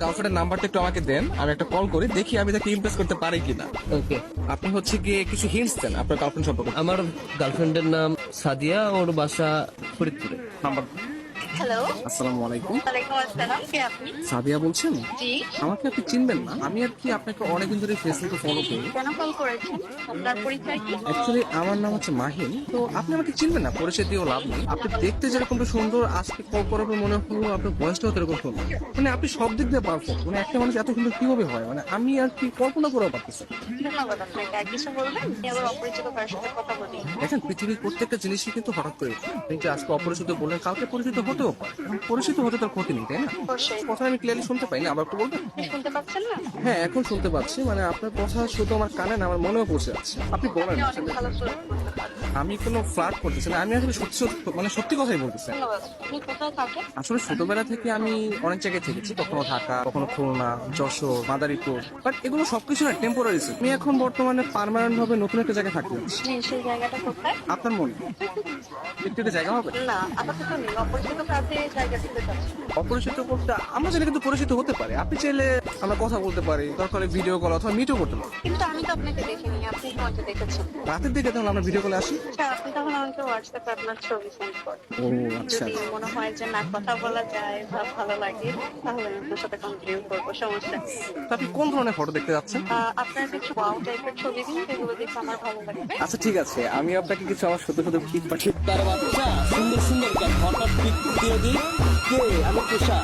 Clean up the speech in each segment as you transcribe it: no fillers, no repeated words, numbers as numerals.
গার্লফ্রেন্ডের নাম্বারটা একটু আমাকে দেন, আমি একটা কল করি, দেখি আমি তাকে ইমপ্রেস করতে পারি কিনা। ওকে। আপনি হচ্ছে গিয়ে কিছু হিন্টস দেন আপনার গার্লফ্রেন্ড সম্পর্কে। আমার গার্লফ্রেন্ডের নাম সাদিয়া, ওর বাসা ফরিদপুরে। নাম্বার। হ্যালো। আসসালামু আলাইকুম। ওয়ালাইকুম আসসালাম, কে আপনি? সাদিয়া বলছেন? জি। আমাকে আপনি চিনবেন না, আমি আর কি আপনাকে অনেকদিন ধরে ফেসবুকে ফলো করি। কেন কল করেছেন? আপনার পরিচয় কি? অ্যাকচুয়ালি আমার নাম হচ্ছে মাহিন, তো আপনি আমাকে চিনবেন না, পরিচয় দিয়েও লাভ নেই। আপনি দেখতে যেরকমটা সুন্দর, আজকে কল করার পর মনে হলো আপনার বয়সটাও এরকম সুন্দর। মানে আপনি সব দিক দিয়ে পারফেক্ট, মানে একটা মানুষ এত সুন্দর কিভাবে হয়, মানে আমি আর কি কল্পনা করেও পারতেছি না। ধন্যবাদ আপনাকে। আর কিছু বলবেন? আমি আবার অপরিচিত কারোর সাথে কথা বলি। দেখেন, পৃথিবীর প্রত্যেকটা জিনিসই কিন্তু হঠাৎ করে হয়। আপনি যে আজকে অপরিচিত বললেন, কালকে পরিচিত হতেও পারে। এখন পরিচিত হতে তার ক্ষতি নেই, তাই না? অবশ্যই। কথা আমি ক্লিয়ারলি শুনতে পাইনি, আবার একটু বলবেন? শুনতে পাচ্ছেন না? হ্যাঁ, এখন শুনতে পাচ্ছি। মানে আপনার কথা শুধু আমার কানে না, আমার মনেও পৌঁছে যাচ্ছে। আপনি বলেন আপনি অনেক আসলে। ভালো ফ্লার্ট করতে পারেন। আমি কোনো ফ্লার্ট করতেছি না, আমি আসলে সত্যি সত্যি, মানে সত্যি কথাই বলতেছি। ধন্যবাদ। আপনি কোথায় থাকেন? আসলে ছোটবেলা থেকে আমি অনেক জায়গায় থেকেছি, কখনো ঢাকা, কখনো খুলনা, যশোর, মাদারীপুর, বাট এগুলো সবকিছু না টেম্পোরারি। আমি এখন বর্তমানে পার্মানেন্ট ভাবে নতুন একটা জায়গায় থাকতে যাচ্ছি। জি, সেই জায়গাটা কোথায়? আপনার মনে একটু একটা জায়গা হবে? না, আপাতত নেই। অপরিচিত কাউকে জায়গা দিতে চাচ্ছি। অপরিচিত বলতে আমরা চাইলে কিন্তু পরিচিত হতে পারি। আপনি চাইলে আমরা কথা বলতে পারি, দরকার ভিডিও কল অথবা মিটও করতে পারি। কিন্তু আমি তো আপনাকে দেখিনি, আপনি আমাকে দেখেছেন। রাতের দিকে তাহলে আমরা ভিডিও কলে আসি। আচ্ছা, আপনি তখন আমাকে হোয়াটসঅ্যাপে আপনার ছবি সেন্ড করেন। ও আচ্ছা। যদি মনে হয় যে না, কথা বলা যায় বা ভালো লাগে, তাহলে আমি আপনার সাথে কন্টিনিউ করবো, সমস্যা নেই। তো আপনি কোন ধরনের ফটো দেখতে যাচ্ছেন? আপনার কিছু ওয়াও টাইপের ছবি দিন, যেগুলো দেখে আমার ভালো লাগবে। আচ্ছা ঠিক আছে, আমি আপনাকে কিছু আমার সত্য সত্য পিক পাঠিয়ে। তার বাচ্চা সুন্দর সুন্দর গান হঠাৎ পিক দিয়ে দিই। কে? আমি তুষার।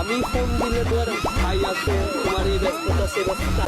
আমি ফোন দিলে তোর ভাই আছে, তোমার এই ব্যস্ততা সে ব্যস্ততা